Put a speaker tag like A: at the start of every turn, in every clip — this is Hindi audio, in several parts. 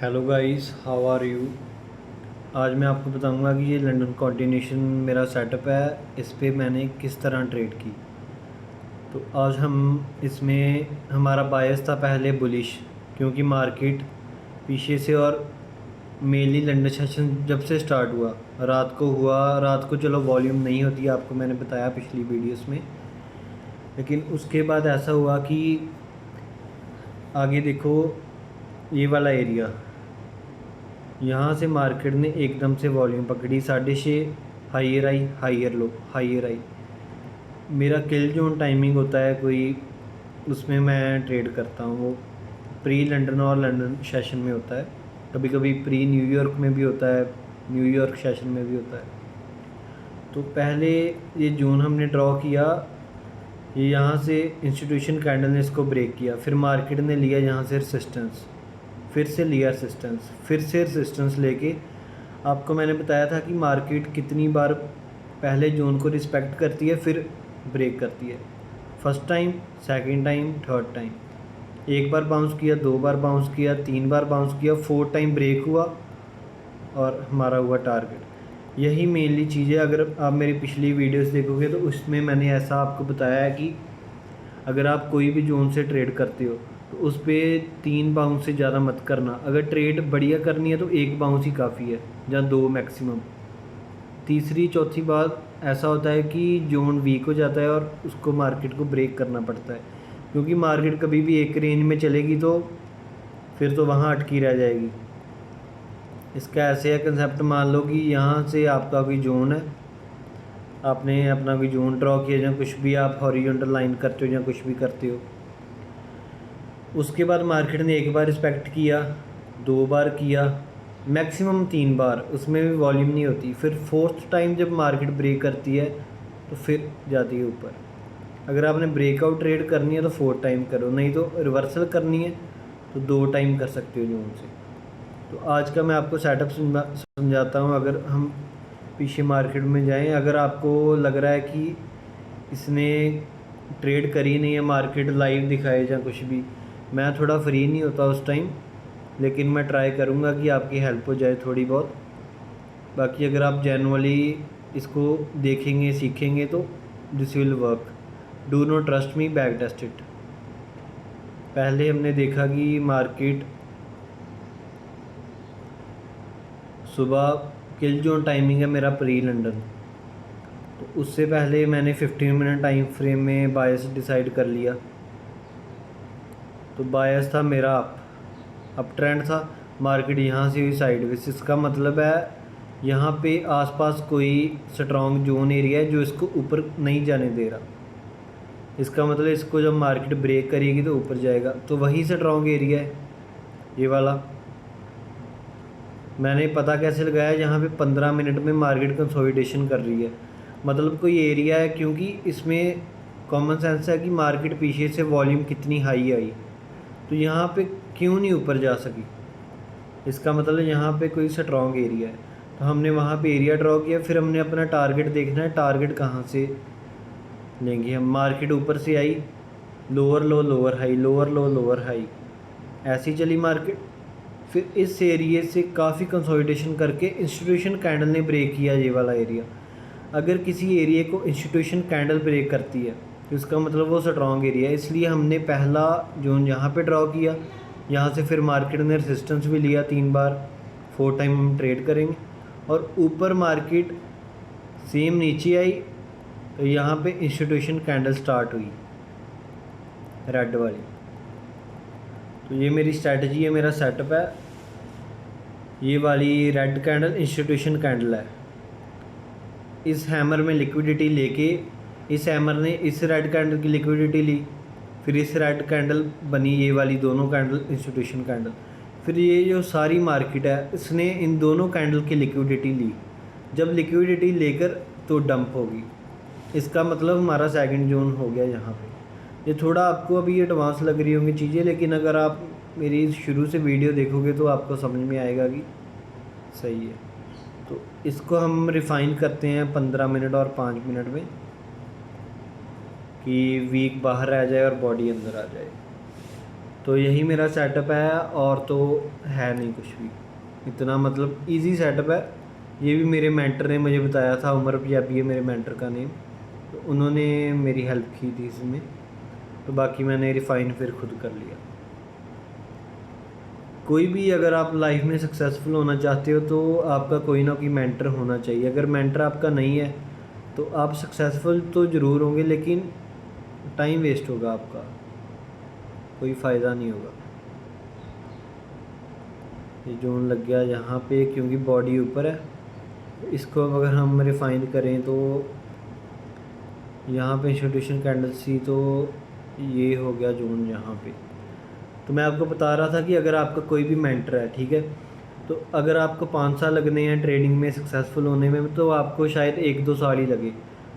A: Hello guys, how are you. आज मैं आपको बताऊंगा कि ये लंदन कॉन्टिन्यूशन मेरा सेटअप है, इस पे मैंने किस तरह ट्रेड की। तो आज हम इसमें हमारा बायस था पहले बुलिश, क्योंकि मार्केट पीछे से और मेनली लंदन सेशन जब से स्टार्ट हुआ रात को हुआ। रात को चलो वॉल्यूम नहीं होती, आपको मैंने बताया पिछली वीडियोस में। लेकिन उसके बाद ऐसा हुआ कि आगे देखो, ये वाला एरिया, यहाँ से मार्केट ने एकदम से वॉल्यूम पकड़ी 6:30, हाइयर आई, हाइयर लो, हाइयर आई। मेरा किल जोन टाइमिंग होता है कोई, उसमें मैं ट्रेड करता हूँ। वो प्री लंदन और लंदन सेशन में होता है, कभी कभी प्री न्यूयॉर्क में भी होता है, न्यूयॉर्क सेशन में भी होता है। तो पहले ये जोन हमने ड्रॉ किया, ये यहाँ से इंस्टीट्यूशन कैंडल ने इसको ब्रेक किया, फिर मार्केट ने लिया यहाँ से रेसिस्टेंस, फिर से लिया रेसिस्टेंस, फिर से रेसिस्टेंस लेके आपको मैंने बताया था कि मार्केट कितनी बार पहले जोन को रिस्पेक्ट करती है फिर ब्रेक करती है। First time, second time, third time. एक बार बाउंस किया, दो बार बाउंस किया, तीन बार बाउंस किया, फोर्थ टाइम ब्रेक हुआ और हमारा हुआ टारगेट। यही मेनली चीज़ है। अगर आप मेरी पिछली वीडियोस देखोगे तो उसमें मैंने ऐसा आपको बताया है कि अगर आप कोई भी जोन से ट्रेड करते हो तो उस पर 3 बाउंस से ज़्यादा मत करना। अगर ट्रेड बढ़िया करनी है तो 1 बाउंस ही काफ़ी है, या 2 मैक्सिमम। तीसरी चौथी बात ऐसा होता है कि जोन वीक हो जाता है और उसको मार्केट को ब्रेक करना पड़ता है, क्योंकि मार्केट कभी भी एक रेंज में चलेगी तो फिर तो वहाँ अटकी रह जाएगी। इसका ऐसे है कंसेप्ट, मान लो कि यहाँ से आपका कोई जोन है, आपने अपना कोई जोन ड्रॉ किया, या कुछ भी आप हॉरिजॉन्टल लाइन करते हो या कुछ भी करते हो। उसके बाद मार्केट ने एक बार रिस्पेक्ट किया, 2 बार किया, मैक्सिमम 3 बार, उसमें भी वॉल्यूम नहीं होती। फिर फोर्थ टाइम जब मार्केट ब्रेक करती है तो फिर जाती है ऊपर। अगर आपने ब्रेकआउट ट्रेड करनी है तो 4 टाइम करो, नहीं तो रिवर्सल करनी है तो 2 टाइम कर सकते हो जोन से। तो आज का मैं आपको सेटअप समझाता हूँ। अगर हम पीछे मार्केट में जाएं, अगर आपको लग रहा है कि इसने ट्रेड करी नहीं है, मार्केट लाइव दिखाए या कुछ भी, मैं थोड़ा फ्री नहीं होता उस टाइम, लेकिन मैं ट्राई करूँगा कि आपकी हेल्प हो जाए थोड़ी बहुत। बाकी अगर आप जेनुअली इसको देखेंगे, सीखेंगे तो this will work. Do not trust me, back test it. पहले हमने देखा कि मार्केट सुबह किल जोन टाइमिंग है मेरा प्री लंदन, तो उससे पहले मैंने 15 मिनट टाइम फ्रेम में बायस डिसाइड कर लिया। तो बायस था मेरा अप ट्रेंड था। मार्केट यहाँ से हुई साइडवेज, इसका मतलब है यहाँ पे आसपास कोई स्ट्रॉन्ग जोन एरिया है जो इसको ऊपर नहीं जाने दे रहा। इसका मतलब इसको जब मार्केट ब्रेक करेगी तो ऊपर जाएगा, तो वही स्ट्रॉन्ग एरिया है ये वाला। मैंने पता कैसे लगाया, यहाँ पे 15 मिनट में मार्केट कंसोलिडेशन कर रही है, मतलब कोई एरिया है, क्योंकि इसमें कॉमन सेंस है कि मार्केट पीछे से वॉल्यूम कितनी हाई आई, तो यहाँ पे क्यों नहीं ऊपर जा सकी। इसका मतलब यहाँ पे कोई स्ट्रॉन्ग एरिया है, तो हमने वहाँ पे एरिया ड्रॉ किया। फिर हमने अपना टारगेट देखना है, टारगेट कहाँ से लेंगे हम। मार्केट ऊपर से आई, lower low lower high, lower low lower high, ऐसी चली मार्केट। फिर इस एरिए से काफ़ी कंसोलिडेशन करके इंस्टीट्यूशन कैंडल ने ब्रेक किया ये वाला एरिया। अगर किसी एरिए को इंस्टीट्यूशन कैंडल ब्रेक करती है तो इसका मतलब वो स्ट्रॉन्ग एरिया है, इसलिए हमने पहला जोन यहाँ पे ड्रॉ किया। यहाँ से फिर मार्केट ने रेजिस्टेंस भी लिया 3 बार, 4 टाइम हम ट्रेड करेंगे। और ऊपर मार्केट सेम नीचे आई तो यहाँ पे इंस्टीट्यूशन कैंडल स्टार्ट हुई रेड वाली। तो ये मेरी स्ट्रैटेजी है, मेरा सेटअप है। ये वाली रेड कैंडल इंस्टीट्यूशन कैंडल है। इस हैमर में लिक्विडिटी लेके, इस हैमर ने इस रेड कैंडल की लिक्विडिटी ली, फिर इस रेड कैंडल बनी ये वाली, दोनों कैंडल इंस्टीट्यूशन कैंडल। फिर ये जो सारी मार्केट है इसने इन दोनों कैंडल की लिक्विडिटी ली। जब लिक्विडिटी लेकर तो डंप होगी, इसका मतलब हमारा सेकंड जोन हो गया यहाँ पे। ये थोड़ा आपको अभी एडवांस लग रही होंगी चीज़ें, लेकिन अगर आप मेरी शुरू से वीडियो देखोगे तो आपको समझ में आएगा कि सही है। तो इसको हम रिफ़ाइन करते हैं 15 मिनट और 5 मिनट में, कि वीक बाहर आ जाए और बॉडी अंदर आ जाए। तो यही मेरा सेटअप है, और तो है नहीं कुछ भी इतना, मतलब इजी सेटअप है। ये भी मेरे मेंटर ने मुझे बताया था, उमर पंजाबी है मेरे मेंटर का नेम, तो उन्होंने मेरी हेल्प की थी इसमें। तो बाकी मैंने रिफ़ाइन फिर खुद कर लिया। कोई भी अगर आप लाइफ में सक्सेसफुल होना चाहते हो तो आपका कोई ना कोई मेंटर होना चाहिए। अगर मेंटर आपका नहीं है तो आप सक्सेसफुल तो ज़रूर होंगे, लेकिन टाइम वेस्ट होगा आपका, कोई फ़ायदा नहीं होगा। ये जोन लग गया यहाँ पे, क्योंकि बॉडी ऊपर है। इसको अगर हम रिफ़ाइन करें तो यहाँ पे इंस्टीट्यूशन कैंडल सी, तो ये हो गया जोन यहाँ पे। तो मैं आपको बता रहा था कि अगर आपका कोई भी मेंटर है, ठीक है, तो अगर आपको 5 साल लगने हैं ट्रेडिंग में सक्सेसफुल होने में, तो आपको शायद 1-2 साल ही लगे।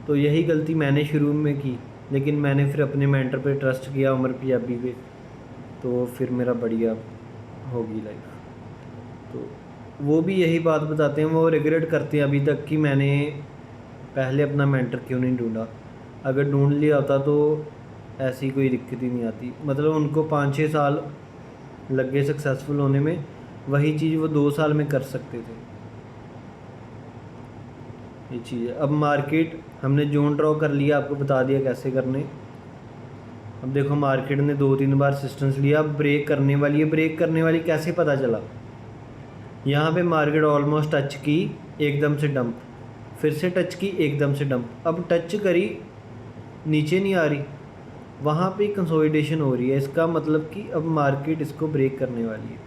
A: तो यही गलती मैंने शुरू में की, लेकिन मैंने फिर अपने मेंटर पे ट्रस्ट किया, उमर पंजाबी पे, तो फिर मेरा बढ़िया होगी लाइफ। तो वो भी यही बात बताते हैं, वो रिग्रेट करते हैं अभी तक कि मैंने पहले अपना मेंटर क्यों नहीं ढूंढा। अगर ढूंढ लिया होता तो ऐसी कोई दिक्कत ही नहीं आती। मतलब उनको 5-6 साल लग गए सक्सेसफुल होने में, वही चीज़ वो 2 साल में कर सकते थे। ये चीज़ है। अब मार्केट हमने जोन ड्रॉ कर लिया, आपको बता दिया कैसे करने। अब देखो मार्केट ने 2-3 बार रेजिस्टेंस लिया, अब ब्रेक करने वाली है। ब्रेक करने वाली कैसे पता चला? यहाँ पे मार्केट ऑलमोस्ट टच की, एकदम से डंप, फिर से टच की, एकदम से डंप। अब टच करी, नीचे नहीं आ रही, वहाँ पे कंसोलिडेशन हो रही है। इसका मतलब कि अब मार्केट इसको ब्रेक करने वाली है।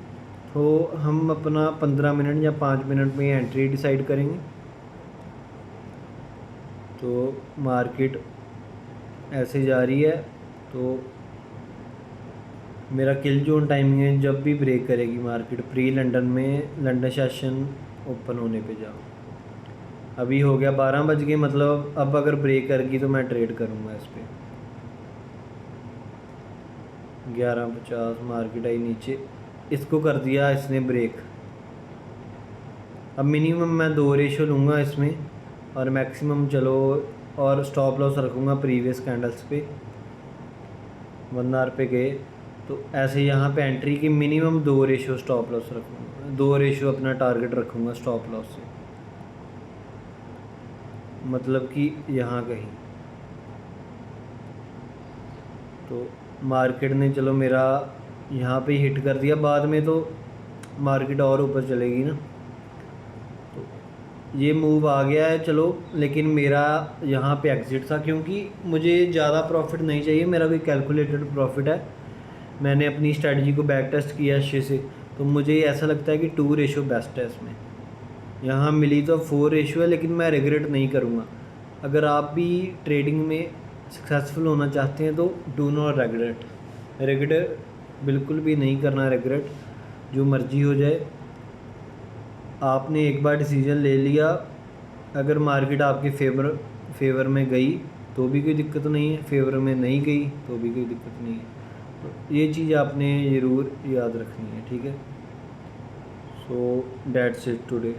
A: तो हम अपना 15 मिनट या 5 मिनट में एंट्री डिसाइड करेंगे। तो मार्केट ऐसे जा रही है, तो मेरा किल जोन टाइमिंग है जब भी ब्रेक करेगी मार्केट, प्री लंदन में, लंदन सेशन ओपन होने पे जाओ। अभी हो गया 12 बज गए, मतलब अब अगर ब्रेक करेगी तो मैं ट्रेड करूँगा इस पर। 11:50 मार्केट आई नीचे, इसको कर दिया इसने ब्रेक। अब मिनिमम मैं 2 रेशो लूँगा इसमें, और मैक्सिमम चलो, और स्टॉप लॉस रखूँगा प्रीवियस कैंडल्स पे। 1 आवर पे गए तो ऐसे यहाँ पे एंट्री की मिनिमम 2 रेशो स्टॉप लॉस रखूँगा, 2 रेशो अपना टारगेट रखूँगा स्टॉप लॉस से, मतलब कि यहाँ कहीं। तो मार्केट ने चलो मेरा यहाँ पे हिट कर दिया, बाद में तो मार्केट और ऊपर चलेगी ना। तो ये मूव आ गया है चलो, लेकिन मेरा यहाँ पे एग्ज़िट था, क्योंकि मुझे ज़्यादा प्रॉफिट नहीं चाहिए, मेरा कोई कैलकुलेटेड प्रॉफिट है। मैंने अपनी स्ट्रेटजी को बैक टेस्ट किया अच्छे से, तो मुझे ऐसा लगता है कि 2 रेशो बेस्ट है इसमें। यहाँ मिली तो 4 रेशो है, लेकिन मैं रिग्रेट नहीं करूँगा। अगर आप भी ट्रेडिंग में सक्सेसफुल होना चाहते हैं तो डू नॉट रेग्रेट, रिग्रेट बिल्कुल भी नहीं करना। रिग्रेट जो मर्जी हो जाए, आपने एक बार डिसीजन ले लिया, अगर मार्केट आपके फेवर में गई तो भी कोई दिक्कत नहीं है, फेवर में नहीं गई तो भी कोई दिक्कत नहीं है। तो ये चीज़ आपने ज़रूर याद रखनी है, ठीक है। So that's it today.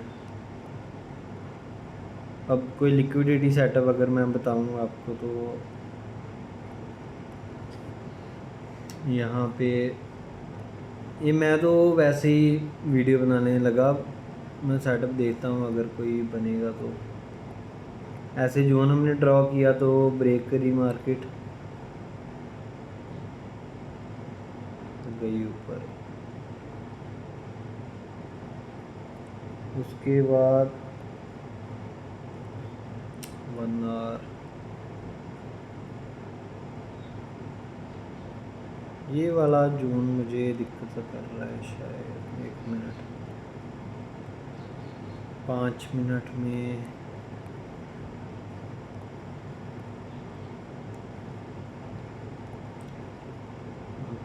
A: अब कोई लिक्विडिटी सेटअप अगर मैं बताऊँ आपको, तो यहाँ पे ये मैं तो वैसे ही वीडियो बनाने लगा, मैं सेटअप देखता हूँ अगर कोई बनेगा तो। ऐसे जोन हमने ड्रॉ किया तो ब्रेक करी मार्केट, गई ऊपर। उसके बाद 1 आवर, ये वाला जोन मुझे दिक्कत कर रहा है शायद। 1 मिनट, 5 मिनट में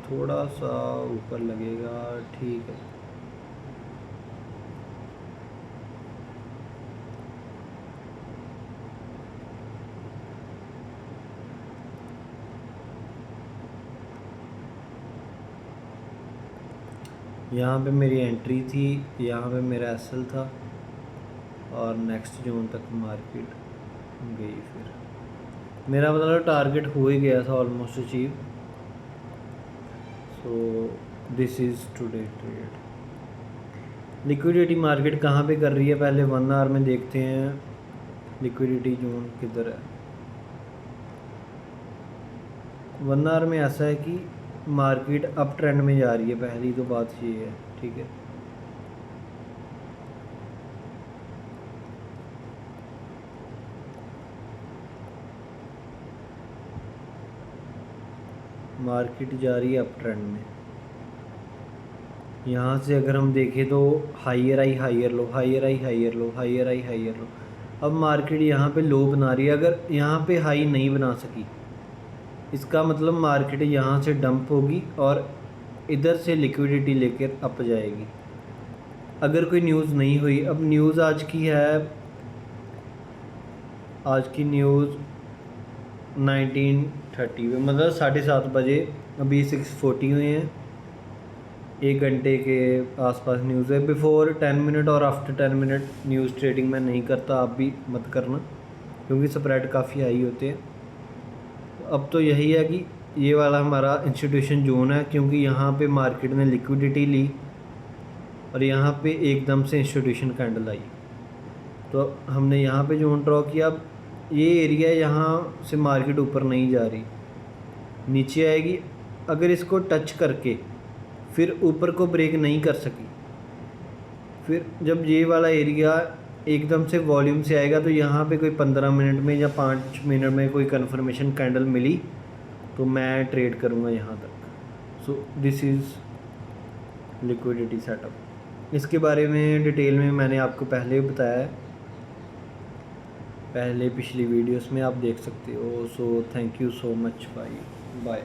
A: थोड़ा सा ऊपर लगेगा, ठीक है। यहाँ पे मेरी एंट्री थी, यहाँ पे मेरा एसएल था, और नेक्स्ट जोन तक मार्केट गई। फिर मेरा मतलब टारगेट हो ही गया था almost achieve. So this is today trade. Liquidity market कहाँ पे कर रही है, पहले 1 आवर में देखते हैं लिक्विडिटी जोन किधर है। 1 आवर में ऐसा है कि मार्केट अप ट्रेंड में जा रही है, पहली तो बात ये है, ठीक है। मार्केट जा रही है अप ट्रेंड में। यहाँ से अगर हम देखें तो higher high higher low, higher high higher low, higher high higher low. अब मार्केट यहाँ पे लो बना रही है। अगर यहाँ पे हाई नहीं बना सकी, इसका मतलब मार्केट यहाँ से डंप होगी और इधर से लिक्विडिटी लेकर अप जाएगी। अगर कोई न्यूज़ नहीं हुई, अब न्यूज़ आज की है, आज की न्यूज़ 19:30 में, मतलब 7:30 बजे, अभी 6:40 हुए हैं। 1 घंटे के आसपास न्यूज़ है। बिफोर 10 मिनट और आफ्टर 10 मिनट न्यूज़ ट्रेडिंग मैं नहीं करता, आप भी मत करना, क्योंकि स्प्रेड काफ़ी हाई होते हैं। अब तो यही है कि ये वाला हमारा इंस्टीट्यूशन जोन है, क्योंकि यहाँ पे मार्केट ने लिक्विडिटी ली और यहाँ पे एकदम से इंस्टीट्यूशन कैंडल आई, तो हमने यहाँ पे जोन ड्रॉ किया। अब ये एरिया यहाँ से मार्केट ऊपर नहीं जा रही, नीचे आएगी। अगर इसको टच करके फिर ऊपर को ब्रेक नहीं कर सकी, फिर जब ये वाला एरिया एकदम से वॉल्यूम से आएगा, तो यहाँ पे कोई 15 मिनट में या 5 मिनट में कोई कन्फर्मेशन कैंडल मिली तो मैं ट्रेड करूँगा यहाँ तक। So this is liquidity setup. इसके बारे में डिटेल में मैंने आपको पहले बताया है, पहले पिछली वीडियोस में आप देख सकते हो। So thank you so much, bye bye.